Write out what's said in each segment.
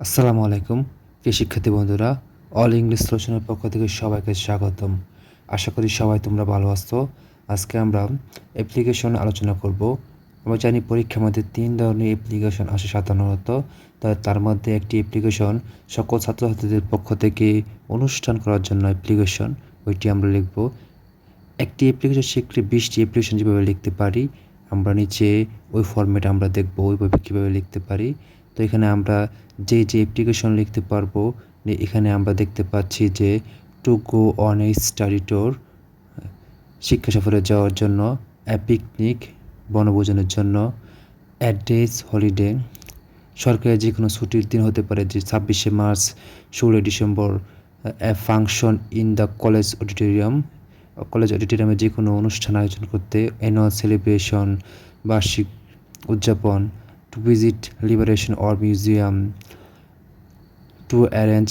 আসসালামু আলাইকুম প্রিয় শিক্ষার্থী বন্ধুরা। অল ইংলিশ সলিউশনের পক্ষ থেকে সবাইকে স্বাগতম। আশা করি সবাই তোমরা ভালো আছো। আজকে আমরা অ্যাপ্লিকেশন আলোচনা করব। আমরা জানি পরীক্ষার মধ্যে 3 ধরনের অ্যাপ্লিকেশন আসে সাধারণত। তার মধ্যে একটি অ্যাপ্লিকেশন সকল ছাত্রছাত্রীদের পক্ষ থেকে অনুষ্ঠান করার জন্য অ্যাপ্লিকেশন, ওইটি আমরা লিখব। একটি অ্যাপ্লিকেশন শিখলে 20টি অ্যাপ্লিকেশন যেভাবে লিখতে পারি, আমরা নিচে ওই ফরম্যাট আমরা দেখব ওইভাবে কীভাবে লিখতে পারি। তো এখানে আমরা যে অ্যাপ্লিকেশন লিখতে পারবো, এখানে আমরা দেখতে পাচ্ছি যে to go on a study tour, শিক্ষা সফরে যাওয়ার জন্য, পিকনিক বনভোজনের জন্য, অ্যাড্রেস হলিডে, সরকারি যে কোনো ছুটির দিন হতে পারে, যে 26শে March, 16 December, function in the college অডিটোরিয়ামে যে কোনো অনুষ্ঠান আয়োজন করতে, অ্যানুয়াল সেলিব্রেশন বার্ষিক উদযাপন, to visit liberation or museum, to arrange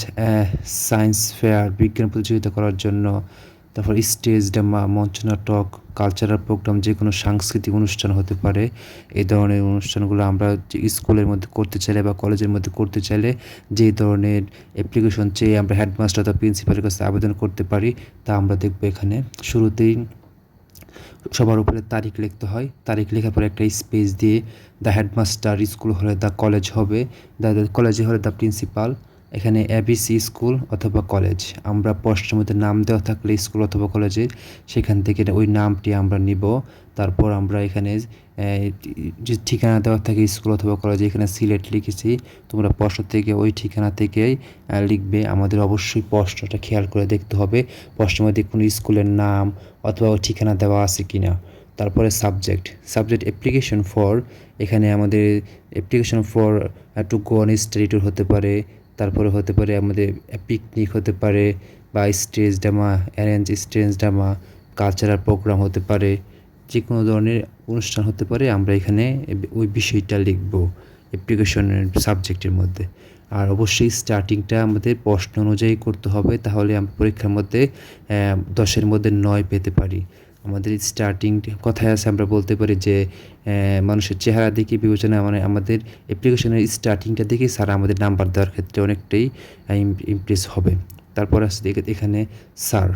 science fair বিজ্ঞান প্রতিযোগিতা করার জন্য, তারপর স্টেজ ড্রামা মঞ্চ নাটক, কালচারাল প্রোগ্রাম যে কোনো সাংস্কৃতিক অনুষ্ঠান হতে পারে। এই ধরনের অনুষ্ঠানগুলো আমরা যে স্কুলের মধ্যে করতে চাইলে বা কলেজের মধ্যে করতে চাইলে যে ধরনের অ্যাপ্লিকেশন চেয়ে আমরা হেডমাস্টার অথবা প্রিন্সিপালের কাছে আবেদন করতে পারি, তা আমরা দেখব এখানে। শুরুতেই সবার উপরে তারিখ লিখতে হয়। তারিখ লেখার পরে একটা স্পেস দিয়ে দ্য হেডমাস্টার, স্কুল হলে দ্য কলেজ হবে, দ্য কলেজে হলে দ্য প্রিন্সিপাল। এখানে এবিসি স্কুল অথবা কলেজ, আমরা প্রশ্নের মধ্যে নাম দেওয়া থাকলে স্কুল অথবা কলেজে সেখান থেকে ওই নামটি আমরা নিব। তারপর আমরা এখানে যে ঠিকানা দেওয়া থাকে স্কুল অথবা কলেজে, এখানে সিলেট লিখেছি। তোমরা প্রশ্ন থেকে ওই ঠিকানা থেকেই লিখবে। আমাদের অবশ্যই প্রশ্নটা খেয়াল করে দেখতে হবে প্রশ্নের মধ্যে কোনো স্কুলের নাম অথবা ঠিকানা দেওয়া আছে কি না। তারপরে সাবজেক্ট অ্যাপ্লিকেশন ফর, এখানে আমাদের application for to go on study tour হতে পারে, তারপরে হতে পারে আমাদের পিকনিক হতে পারে, বা stage drama, arrange stage drama, cultural program হতে পারে, যে কোনো ধরনের অনুষ্ঠান হতে পারে। আমরা এখানে ওই বিষয়টা লিখব অ্যাপ্লিকেশনের সাবজেক্টের মধ্যে। আর অবশ্যই স্টার্টিংটা আমাদের প্রশ্ন অনুযায়ী করতে হবে, তাহলে আমরা পরীক্ষার মধ্যে 10-এর মধ্যে 9 পেতে পারি। আমাদের স্টার্টিং কথায় আছে, আমরা বলতে পারি যে মানুষের চেহারা দেখে বিবেচনা, মানে আমাদের অ্যাপ্লিকেশনের স্টার্টিংটা দেখে স্যার আমাদের নাম্বার দেওয়ার ক্ষেত্রে অনেকটাই ইমপ্রেস হবে। তারপর আছে এখানে sir,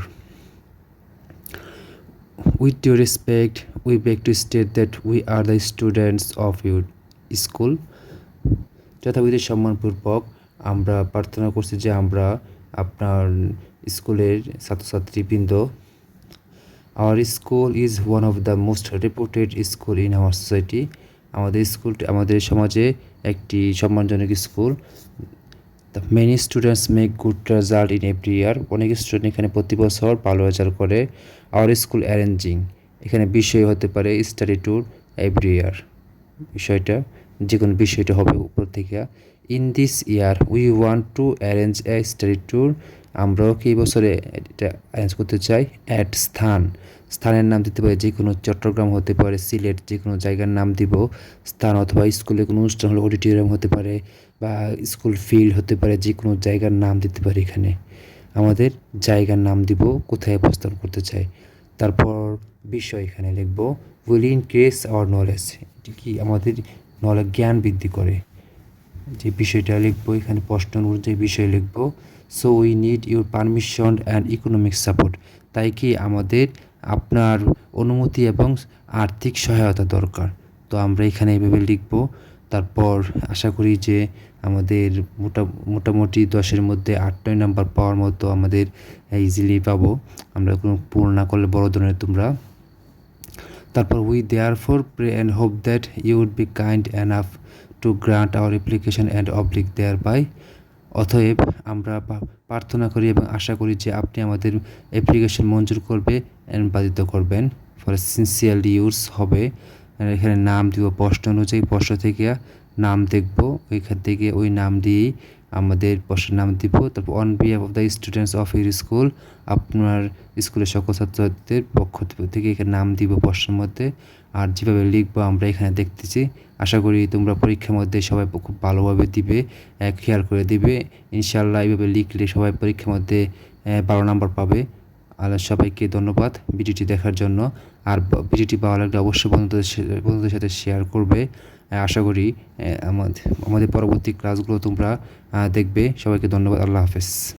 with due respect we beg to state that we are the students of your school. যথাবিধি সম্মানপূর্বক আমরা প্রার্থনা করছি যে আমরা আপনার স্কুলের ছাত্রছাত্রীবৃন্দ। Our school is one of the most reputed school in our society. আমাদের স্কুলটি আমাদের সমাজে একটি সম্মানজনক স্কুল। The many students make good result in every year, অনেক স্টুডেন্ট এখানে প্রতি বছর ভালো রেজাল্ট করে। আওয়ার স্কুল অ্যারেঞ্জিং, এখানে বিষয় হতে পারে স্টাডি ট্যুর এভরি ইয়ার, বিষয়টা যে কোনো বিষয়টা হবে উপর থেকে। In this year we want to arrange a study tour, আমরাও কি এই বছরে এটা অ্যারেঞ্জ করতে চাই। অ্যাট স্থানের নাম দিতে পারে, যে কোনো চট্টগ্রাম হতে পারে, সিলেট, যে কোনো জায়গার নাম দিব স্থান, অথবা স্কুলে কোনো অনুষ্ঠান হলে অডিটোরিয়াম হতে পারে, বা স্কুল ফিল্ড হতে পারে, যে কোনো জায়গার নাম দিতে পারে। এখানে আমাদের জায়গার নাম দিব, কোথায় অবস্থান করতে চাই। তারপর বিষয় এখানে লিখব উইল ইনক্রিজ আওয়ার নলেজ, এটি কি আমাদের জ্ঞান বৃদ্ধি করে, যে বিষয়টা লিখবো। এখানে প্রশ্ন অনুযায়ী বিষয় লিখবো। So we need your permission and economic support, তাই কি আমাদের আপনার অনুমতি এবং আর্থিক সহায়তা দরকার। তো আমরা এখানে এইভাবে লিখবো। তারপর আশা করি যে আমাদের মোটামুটি 10-এর মধ্যে 8-9 নাম্বার পাওয়ার মতো আমাদের ইজিলি পাবো, আমরা কোনো পূর্ণ না করলে বড় ধরনের তোমরা। তারপর we therefore pray and hope that you would be kind enough to grant our application and oblige thereby, অতএব আমরা প্রার্থনা করি এবং আশা করি যে আপনি আমাদের অ্যাপ্লিকেশন মঞ্জুর করবে অ্যান্ড বাধিত করবেন। ফর সিনসিয়ারলি ইউজ হবে, এখানে নাম দিব প্রশ্ন অনুযায়ী, প্রশ্ন থেকে নাম দেখব, ওইখান থেকে ওই নাম দিয়েই আমাদের প্রশ্নের নাম দিব। তারপর on behalf of the students of your school, আপনার স্কুলের সকল ছাত্রছাত্রীদের পক্ষ থেকে এখানে নাম দিব প্রশ্নের মধ্যে। আর যেভাবে লিখবো আমরা এখানে দেখতেছি। আশা করি তোমরা পরীক্ষার মধ্যে সবাই খুব ভালোভাবে দিবে, খেয়াল করে দিবে ইনশাআল্লাহ। এইভাবে লিখলে সবাই পরীক্ষার মধ্যে 12 নাম্বার পাবে। আর সবাইকে ধন্যবাদ ভিডিওটি দেখার জন্য। আর ভিডিওটি ভালো লাগলে অবশ্যই বন্ধুদের সাথে শেয়ার করবে। আশা করি আমাদের পরবর্তী ক্লাসগুলো তোমরা দেখবে। সবাইকে ধন্যবাদ। আল্লাহ হাফেজ।